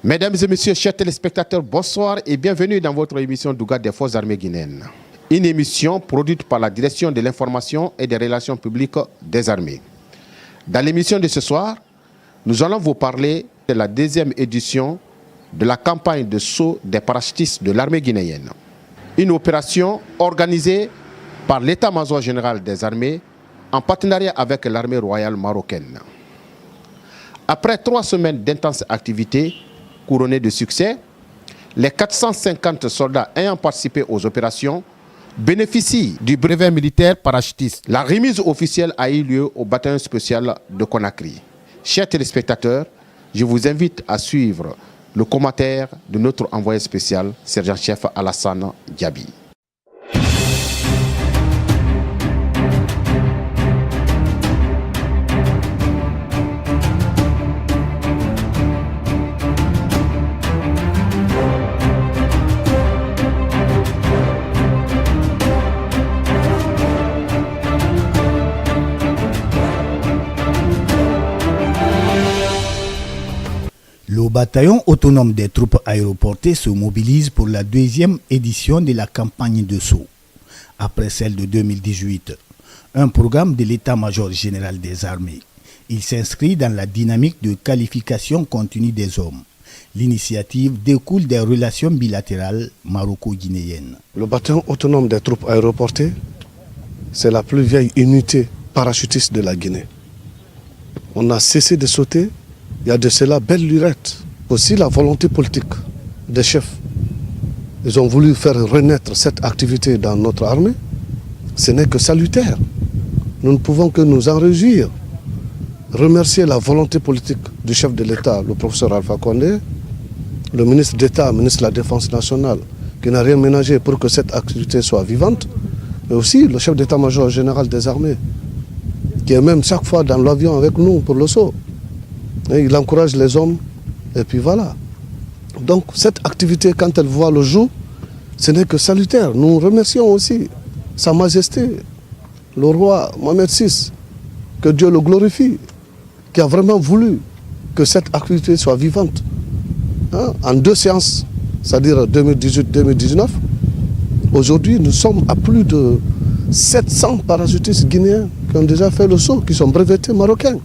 Mesdames et messieurs, chers téléspectateurs, bonsoir et bienvenue dans votre émission Douga des Forces armées guinéennes. Une émission produite par la Direction de l'information et des relations publiques des armées. Dans l'émission de ce soir, nous allons vous parler de la deuxième édition de la campagne de saut des parachutistes de l'armée guinéenne. Une opération organisée par l'état-major général des armées en partenariat avec l'armée royale marocaine. Après 3 semaines d'intenses activités couronnées de succès, les 450 soldats ayant participé aux opérations bénéficient du brevet militaire parachutiste. La remise officielle a eu lieu au bataillon spécial de Conakry. Chers téléspectateurs, je vous invite à suivre le commentaire de notre envoyé spécial, sergent-chef Alassane Diaby. Le bataillon autonome des troupes aéroportées se mobilise pour la deuxième édition de la campagne de saut, après celle de 2018, un programme de l'état-major général des armées. Il s'inscrit dans la dynamique de qualification continue des hommes. L'initiative découle des relations bilatérales maroco-guinéennes. Le bataillon autonome des troupes aéroportées, c'est la plus vieille unité parachutiste de la Guinée. On a cessé de sauter. Il y a de cela belle lurette. Aussi la volonté politique des chefs. Ils ont voulu faire renaître cette activité dans notre armée. Ce n'est que salutaire. Nous ne pouvons que nous en réjouir. Remercier la volonté politique du chef de l'État, le professeur Alpha Condé, le ministre d'État, ministre de la Défense nationale, qui n'a rien ménagé pour que cette activité soit vivante, mais aussi le chef d'état-major général des armées, qui est même chaque fois dans l'avion avec nous pour le saut. Et il encourage les hommes, et puis voilà. Donc cette activité, quand elle voit le jour, ce n'est que salutaire. Nous remercions aussi Sa Majesté, le roi Mohamed VI, que Dieu le glorifie, qui a vraiment voulu que cette activité soit vivante. En 2 séances, c'est-à-dire 2018-2019, aujourd'hui nous sommes à plus de 700 parachutistes guinéens qui ont déjà fait le saut, qui sont brevetés marocains.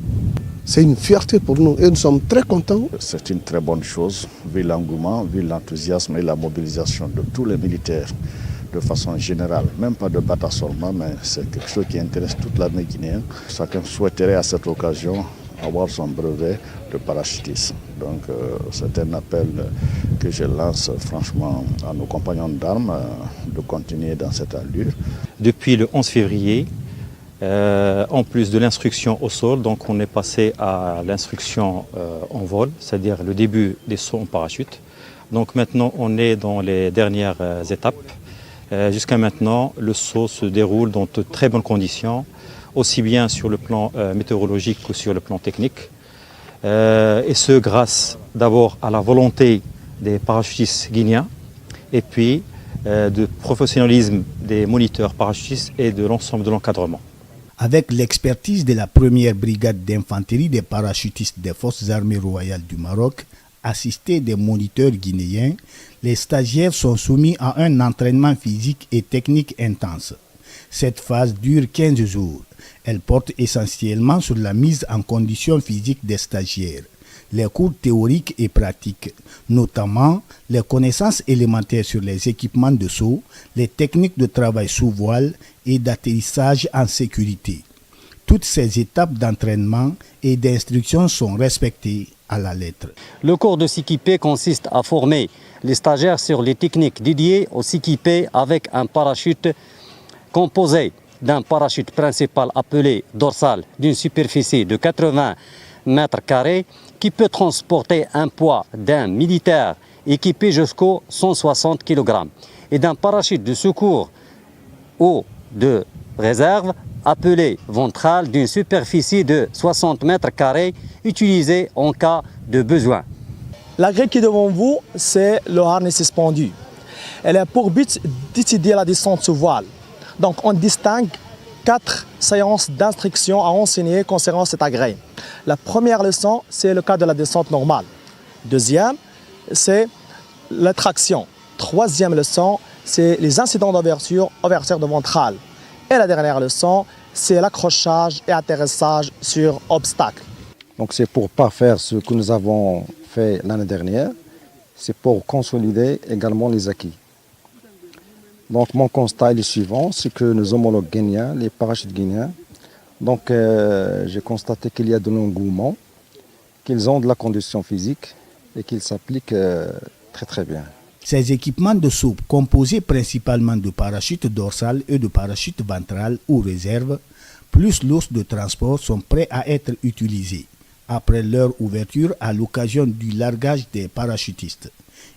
C'est une fierté pour nous et nous sommes très contents. C'est une très bonne chose, vu l'engouement, vu l'enthousiasme et la mobilisation de tous les militaires de façon générale, même pas de Bata seulement, mais c'est quelque chose qui intéresse toute l'armée guinéenne. Chacun souhaiterait à cette occasion avoir son brevet de parachutiste. Donc c'est un appel que je lance franchement à nos compagnons d'armes de continuer dans cette allure. Depuis le 11 février, en plus de l'instruction au sol, donc on est passé à l'instruction en vol, c'est-à-dire le début des sauts en parachute. Donc maintenant on est dans les dernières étapes. Jusqu'à maintenant, le saut se déroule dans de très bonnes conditions, aussi bien sur le plan météorologique que sur le plan technique. Et ce grâce d'abord à la volonté des parachutistes guinéens et puis du professionnalisme des moniteurs parachutistes et de l'ensemble de l'encadrement. Avec l'expertise de la première brigade d'infanterie des parachutistes des forces armées royales du Maroc, assistés des moniteurs guinéens, les stagiaires sont soumis à un entraînement physique et technique intense. Cette phase dure 15 jours. Elle porte essentiellement sur la mise en condition physique des stagiaires, les cours théoriques et pratiques, notamment les connaissances élémentaires sur les équipements de saut, les techniques de travail sous voile et d'atterrissage en sécurité. Toutes ces étapes d'entraînement et d'instruction sont respectées à la lettre. Le cours de s'équiper consiste à former les stagiaires sur les techniques dédiées au s'équiper avec un parachute composé d'un parachute principal appelé dorsal d'une superficie de 80 mètres carrés qui peut transporter un poids d'un militaire équipé jusqu'aux 160 kg et d'un parachute de secours ou de réserve appelé ventral d'une superficie de 60 mètres carrés utilisé en cas de besoin. La grille qui est devant vous, c'est le harnais suspendu. Elle a pour but d'étudier la descente sous voile. Donc on distingue 4 séances d'instruction à enseigner concernant cet agrès. La première leçon, c'est le cas de la descente normale. Deuxième, c'est la traction. Troisième leçon, c'est les incidents d'ouverture de ventrale. Et la dernière leçon, c'est l'accrochage et atterrissage sur obstacle. Donc c'est pour ne pas faire ce que nous avons fait l'année dernière, c'est pour consolider également les acquis. Donc mon constat est le suivant, c'est que nos homologues guinéens, les parachutes guinéens, donc j'ai constaté qu'il y a de l'engouement, qu'ils ont de la condition physique et qu'ils s'appliquent très très bien. Ces équipements de saut, composés principalement de parachutes dorsales et de parachutes ventrales ou réserves, plus l'os de transport, sont prêts à être utilisés après leur ouverture à l'occasion du largage des parachutistes.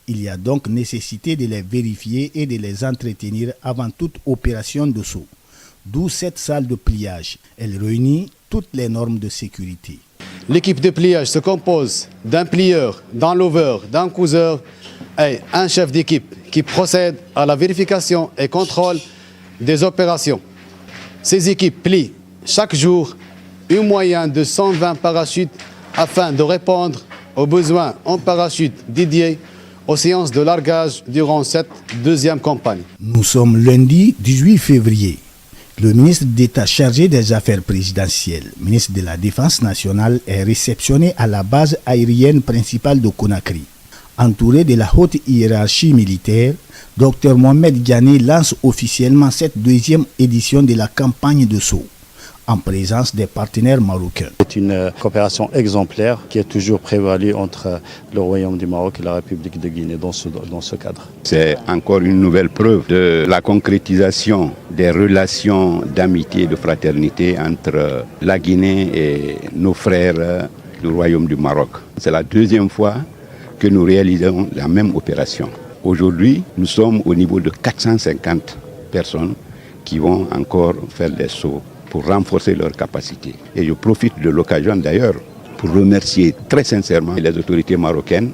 Il y a donc nécessité de les vérifier et de les entretenir avant toute opération de saut. D'où cette salle de pliage. Elle réunit toutes les normes de sécurité. L'équipe de pliage se compose d'un plieur, d'un lover, d'un couseur et un chef d'équipe qui procède à la vérification et contrôle des opérations. Ces équipes plient chaque jour une moyenne de 120 parachutes afin de répondre aux besoins en parachute dédiés aux séances de largage durant cette deuxième campagne. Nous sommes lundi 18 février. Le ministre d'État chargé des Affaires présidentielles, ministre de la Défense nationale, est réceptionné à la base aérienne principale de Conakry. Entouré de la haute hiérarchie militaire, Dr Mohamed Diané lance officiellement cette deuxième édition de la campagne de saut, en présence des partenaires marocains. C'est une coopération exemplaire qui a toujours prévalu entre le Royaume du Maroc et la République de Guinée dans ce cadre. C'est encore une nouvelle preuve de la concrétisation des relations d'amitié et de fraternité entre la Guinée et nos frères du Royaume du Maroc. C'est la deuxième fois que nous réalisons la même opération. Aujourd'hui, nous sommes au niveau de 450 personnes qui vont encore faire des sauts pour renforcer leurs capacités. Et je profite de l'occasion d'ailleurs pour remercier très sincèrement les autorités marocaines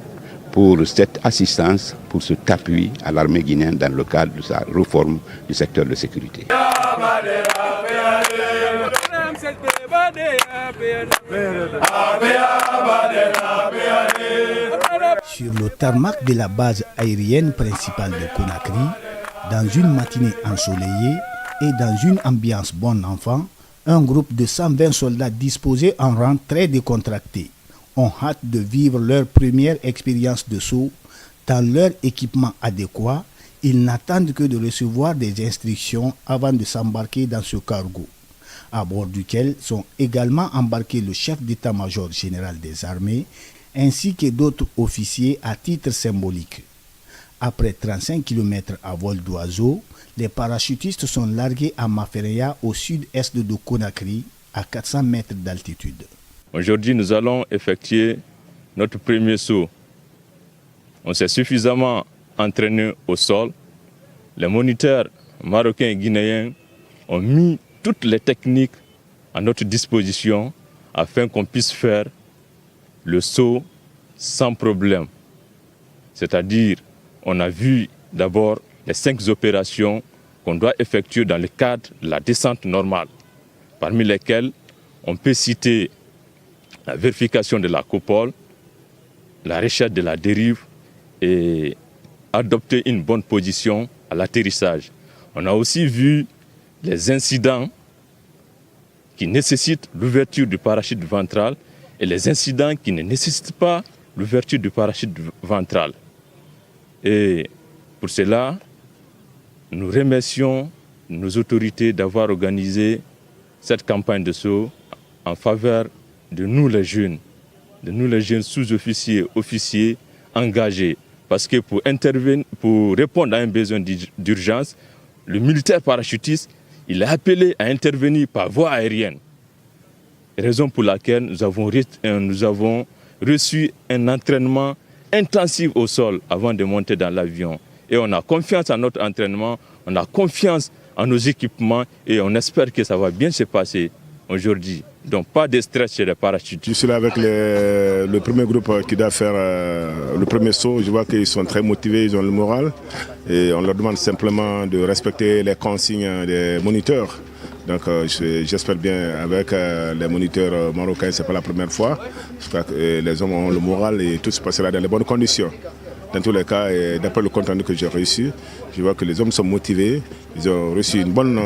pour cette assistance, pour cet appui à l'armée guinéenne dans le cadre de sa réforme du secteur de sécurité. Sur le tarmac de la base aérienne principale de Conakry, dans une matinée ensoleillée et dans une ambiance bon enfant, un groupe de 120 soldats disposés en rang très décontracté ont hâte de vivre leur première expérience de saut. Dans leur équipement adéquat, ils n'attendent que de recevoir des instructions avant de s'embarquer dans ce cargo, à bord duquel sont également embarqués le chef d'état-major général des armées ainsi que d'autres officiers à titre symbolique. Après 35 km à vol d'oiseau, les parachutistes sont largués à Mafereya au sud-est de Conakry, à 400 mètres d'altitude. Aujourd'hui, nous allons effectuer notre premier saut. On s'est suffisamment entraîné au sol. Les moniteurs marocains et guinéens ont mis toutes les techniques à notre disposition afin qu'on puisse faire le saut sans problème. C'est-à-dire, on a vu d'abord les 5 opérations qu'on doit effectuer dans le cadre de la descente normale, parmi lesquelles on peut citer la vérification de la coupole, la recherche de la dérive et adopter une bonne position à l'atterrissage. On a aussi vu les incidents qui nécessitent l'ouverture du parachute ventral et les incidents qui ne nécessitent pas l'ouverture du parachute ventral. Et pour cela, nous remercions nos autorités d'avoir organisé cette campagne de saut en faveur de nous les jeunes sous-officiers, officiers engagés. Parce que pour répondre à un besoin d'urgence, le militaire parachutiste, il est appelé à intervenir par voie aérienne. Raison pour laquelle nous avons reçu un entraînement intensif au sol avant de monter dans l'avion. Et on a confiance en notre entraînement, on a confiance en nos équipements et on espère que ça va bien se passer aujourd'hui. Donc pas de stress chez les parachutistes. Je suis là avec le premier groupe qui doit faire le premier saut. Je vois qu'ils sont très motivés, ils ont le moral. Et on leur demande simplement de respecter les consignes des moniteurs. Donc j'espère bien avec les moniteurs marocains, ce n'est pas la première fois. J'espère que les hommes ont le moral et tout se passera dans les bonnes conditions. Dans tous les cas, d'après le compte rendu que j'ai reçu, je vois que les hommes sont motivés. Ils ont reçu une bonne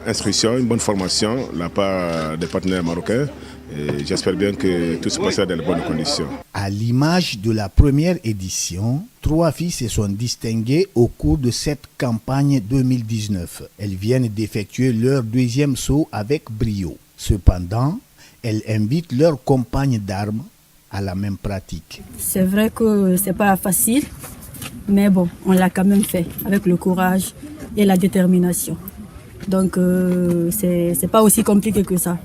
instruction, une bonne formation de la part des partenaires marocains. Et j'espère bien que tout se passera dans de bonnes conditions. À l'image de la première édition, 3 filles se sont distinguées au cours de cette campagne 2019. Elles viennent d'effectuer leur 2e saut avec brio. Cependant, elles invitent leurs compagnes d'armes à la même pratique. C'est vrai que c'est pas facile, mais bon, on l'a quand même fait avec le courage et la détermination. Donc c'est pas aussi compliqué que ça.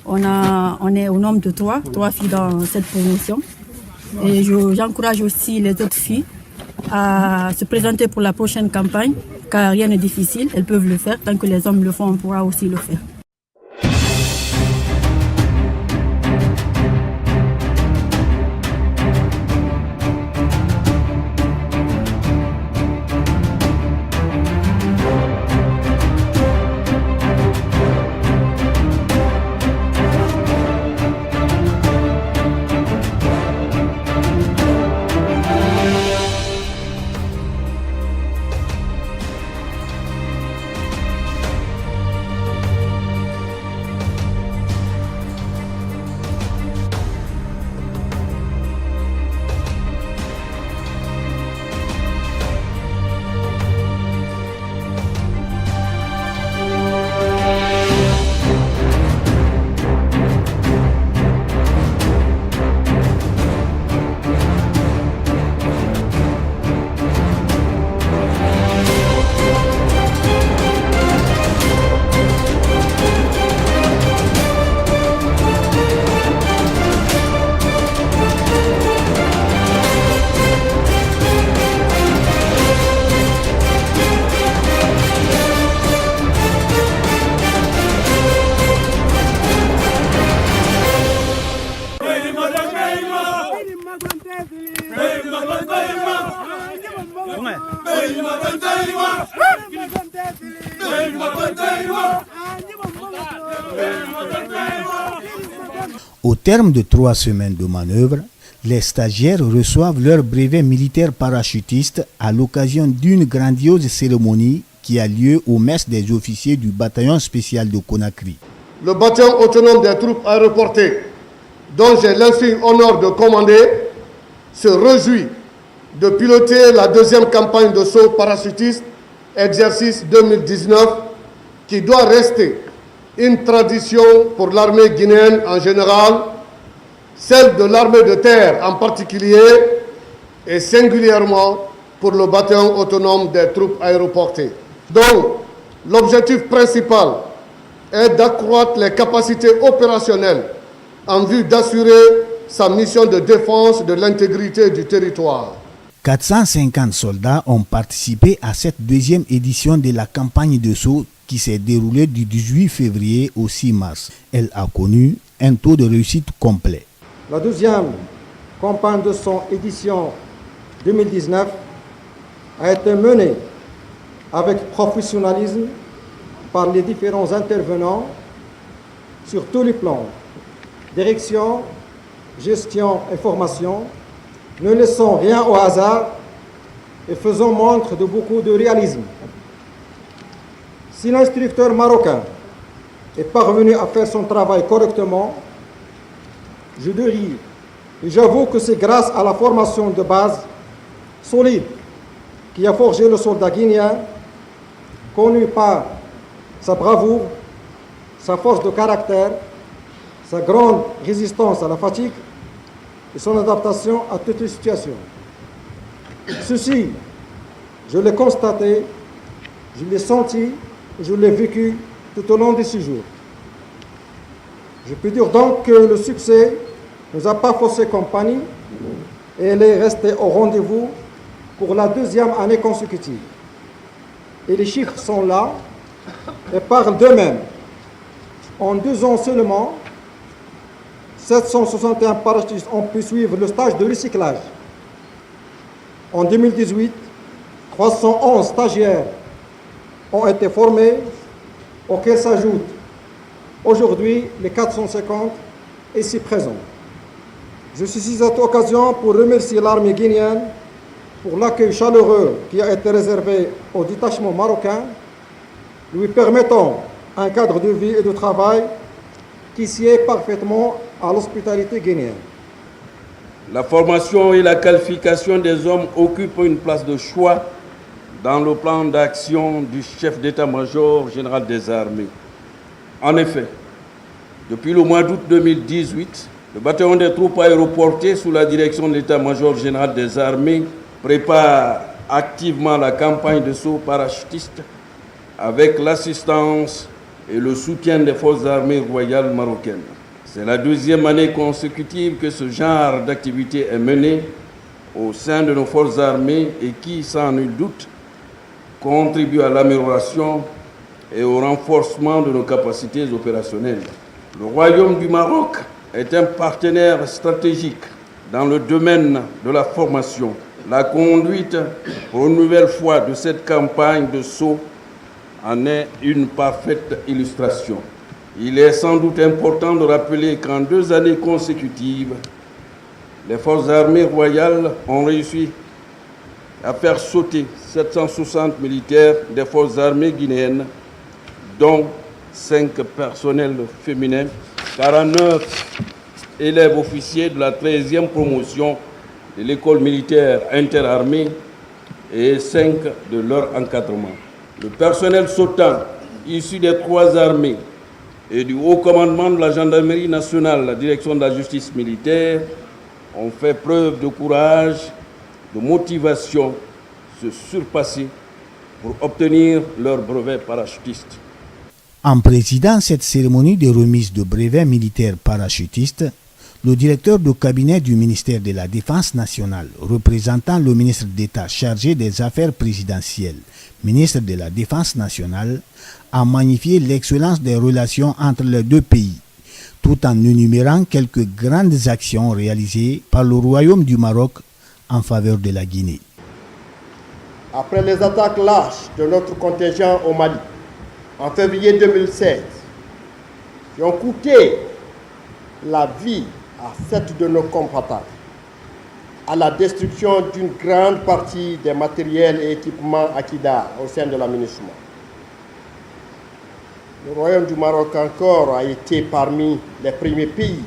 On est au nombre de 3 filles dans cette promotion. Et j'encourage aussi les autres filles à se présenter pour la prochaine campagne, car rien n'est difficile, elles peuvent le faire. Tant que les hommes le font, on pourra aussi le faire. Au terme de 3 semaines de manœuvre, les stagiaires reçoivent leur brevet militaire parachutiste à l'occasion d'une grandiose cérémonie qui a lieu au mess des officiers du bataillon spécial de Conakry. Le bataillon autonome des troupes aéroportées, dont j'ai l'insigne honneur de commander, se réjouit de piloter la 2e campagne de saut parachutiste, exercice 2019, qui doit rester une tradition pour l'armée guinéenne en général, celle de l'armée de terre en particulier, et singulièrement pour le bataillon autonome des troupes aéroportées. Donc, l'objectif principal est d'accroître les capacités opérationnelles en vue d'assurer sa mission de défense de l'intégrité du territoire. 450 soldats ont participé à cette 2e édition de la campagne de saut qui s'est déroulée du 18 février au 6 mars. Elle a connu un taux de réussite complet. La 2e campagne de son édition 2019 a été menée avec professionnalisme par les différents intervenants sur tous les plans, direction, gestion et formation, ne laissant rien au hasard et faisant montre de beaucoup de réalisme. Si l'instructeur marocain est parvenu à faire son travail correctement, je dois rire et j'avoue que c'est grâce à la formation de base solide qui a forgé le soldat guinéen, connu par sa bravoure, sa force de caractère, sa grande résistance à la fatigue et son adaptation à toutes les situations. Ceci, je l'ai constaté, je l'ai senti et je l'ai vécu tout au long de ce jour. Je peux dire donc que le succès ne nous a pas faussé compagnie et elle est restée au rendez-vous pour la 2e année consécutive. Et les chiffres sont là et parlent d'eux-mêmes. En 2 ans seulement, 761 parachutistes ont pu suivre le stage de recyclage. En 2018, 311 stagiaires ont été formés, auxquels s'ajoutent aujourd'hui les 450 ici présents. Je saisis cette occasion pour remercier l'armée guinéenne pour l'accueil chaleureux qui a été réservé au détachement marocain, lui permettant un cadre de vie et de travail qui sied parfaitement à l'hospitalité guinéenne. La formation et la qualification des hommes occupent une place de choix dans le plan d'action du chef d'état-major général des armées. En effet, depuis le mois d'août 2018, le bataillon des troupes aéroportées sous la direction de l'état-major général des armées prépare activement la campagne de saut parachutiste avec l'assistance et le soutien des forces armées royales marocaines. C'est la deuxième année consécutive que ce genre d'activité est menée au sein de nos forces armées et qui, sans nul doute, contribue à l'amélioration et au renforcement de nos capacités opérationnelles. Le Royaume du Maroc est un partenaire stratégique dans le domaine de la formation. La conduite pour une nouvelle fois de cette campagne de saut en est une parfaite illustration. Il est sans doute important de rappeler qu'en 2 années consécutives, les forces armées royales ont réussi à faire sauter 760 militaires des forces armées guinéennes, dont 5 personnels féminins, 49 élèves officiers de la 13e promotion de l'école militaire interarmée et 5 de leur encadrement. Le personnel sautant, issu des 3 armées et du haut commandement de la gendarmerie nationale, la direction de la justice militaire, ont fait preuve de courage, de motivation, se surpasser pour obtenir leur brevet parachutiste. En présidant cette cérémonie de remise de brevets militaires parachutistes, le directeur de cabinet du ministère de la Défense nationale, représentant le ministre d'État chargé des Affaires présidentielles, ministre de la Défense nationale, a magnifié l'excellence des relations entre les deux pays, tout en énumérant quelques grandes actions réalisées par le Royaume du Maroc en faveur de la Guinée. Après les attaques lâches de notre contingent au Mali, en février 2016, qui ont coûté la vie à 7 de nos compatriotes, à la destruction d'une grande partie des matériels et équipements Akida au sein de l'aménagement. Le Royaume du Maroc encore a été parmi les premiers pays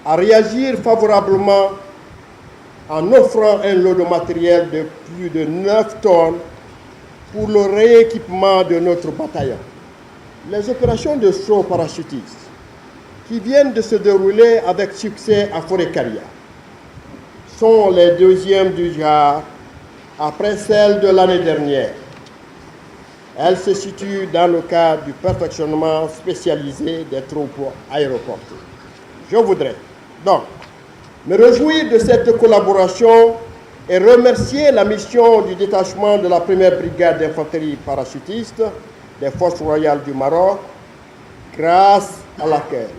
à réagir favorablement en offrant un lot de matériel de plus de 9 tonnes pour le rééquipement de notre bataillon. Les opérations de saut parachutiste qui viennent de se dérouler avec succès à Forêt-Caria sont les deuxièmes du genre après celles de l'année dernière. Elles se situent dans le cadre du perfectionnement spécialisé des troupes aéroportées. Je voudrais donc me réjouir de cette collaboration et remercier la mission du détachement de la 1e brigade d'infanterie parachutiste des Forces royales du Maroc, grâce à laquelle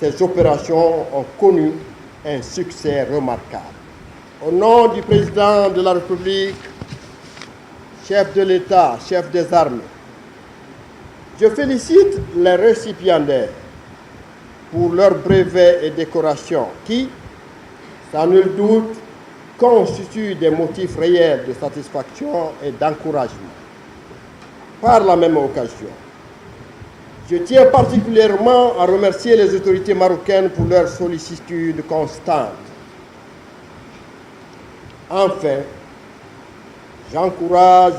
ces opérations ont connu un succès remarquable. Au nom du président de la République, chef de l'État, chef des armées, je félicite les récipiendaires pour leurs brevets et décorations qui, sans nul doute, constituent des motifs réels de satisfaction et d'encouragement. Par la même occasion, je tiens particulièrement à remercier les autorités marocaines pour leur sollicitude constante. Enfin, j'encourage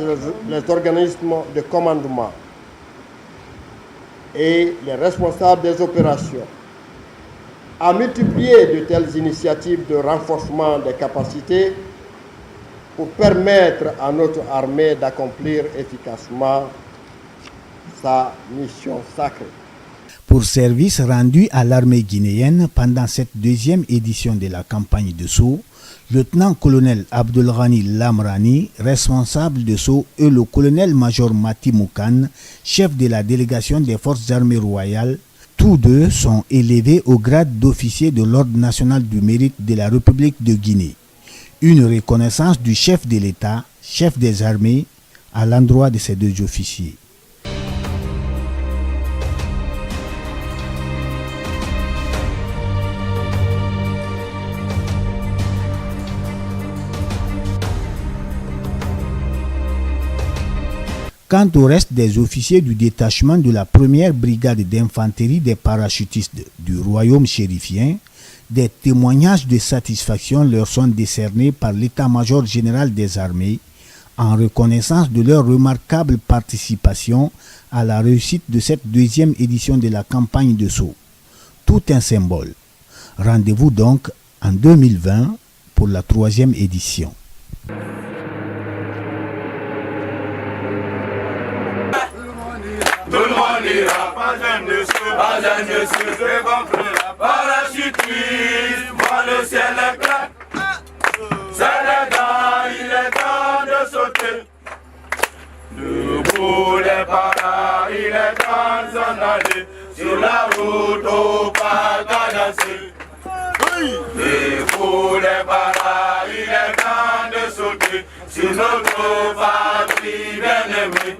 les organismes de commandement et les responsables des opérations à multiplier de telles initiatives de renforcement des capacités pour permettre à notre armée d'accomplir efficacement sa mission sacrée. Pour service rendu à l'armée guinéenne pendant cette 2e édition de la campagne de saut, lieutenant-colonel Abdelghani Lamrani, responsable de saut, et le colonel-major Mati Moukan, chef de la délégation des forces armées royales, tous deux sont élevés au grade d'officier de l'Ordre national du mérite de la République de Guinée. Une reconnaissance du chef de l'État, chef des armées, à l'endroit de ces 2 officiers. Quant au reste des officiers du détachement de la première brigade d'infanterie des parachutistes du royaume chérifien, des témoignages de satisfaction leur sont décernés par l'état-major général des armées en reconnaissance de leur remarquable participation à la réussite de cette deuxième édition de la campagne de Sceaux. Tout un symbole. Rendez-vous donc en 2020 pour la 3e édition. Tout le monde ira, pas un de ceux, fait gonfler la parachutisme, moi le ciel est clair. C'est les gars, il est temps de sauter. Debout les paras, il est temps de s'en aller. Sur la route au pas cadencé. Debout les paras, il est temps de sauter. Sur notre patrie bien-aimée.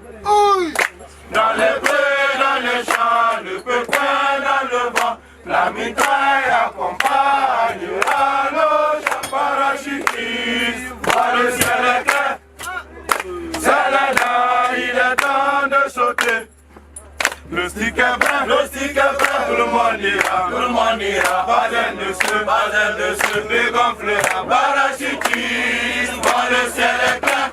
Dans les prés, dans les champs, le pépin dans le vent, la mitraille accompagnera nos chars parachutistes. Voir le ciel est clair, c'est là, il est temps de sauter. Le stick est brun, tout le monde ira, pas un de ceux, dégonflera, parachutiste. Voir le ciel est clair.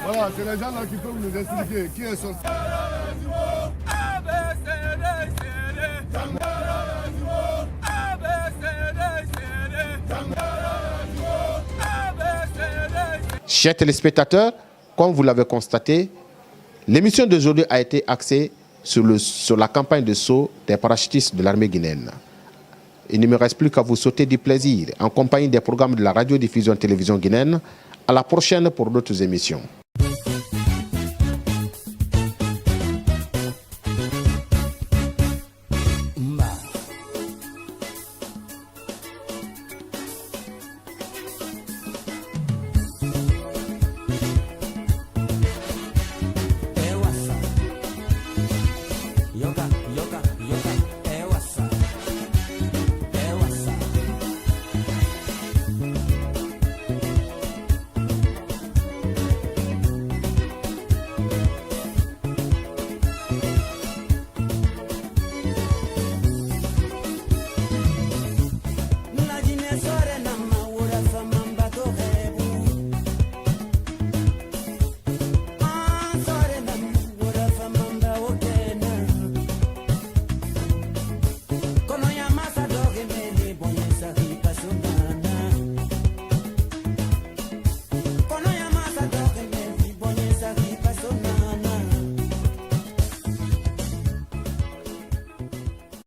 Voilà, c'est les gens là qui peuvent nous expliquer qui est sorti. Chers téléspectateurs, comme vous l'avez constaté, l'émission d'aujourd'hui a été axée sur la campagne de saut des parachutistes de l'armée guinéenne. Il ne me reste plus qu'à vous sauter du plaisir en compagnie des programmes de la radiodiffusion télévision guinéenne. À la prochaine pour d'autres émissions.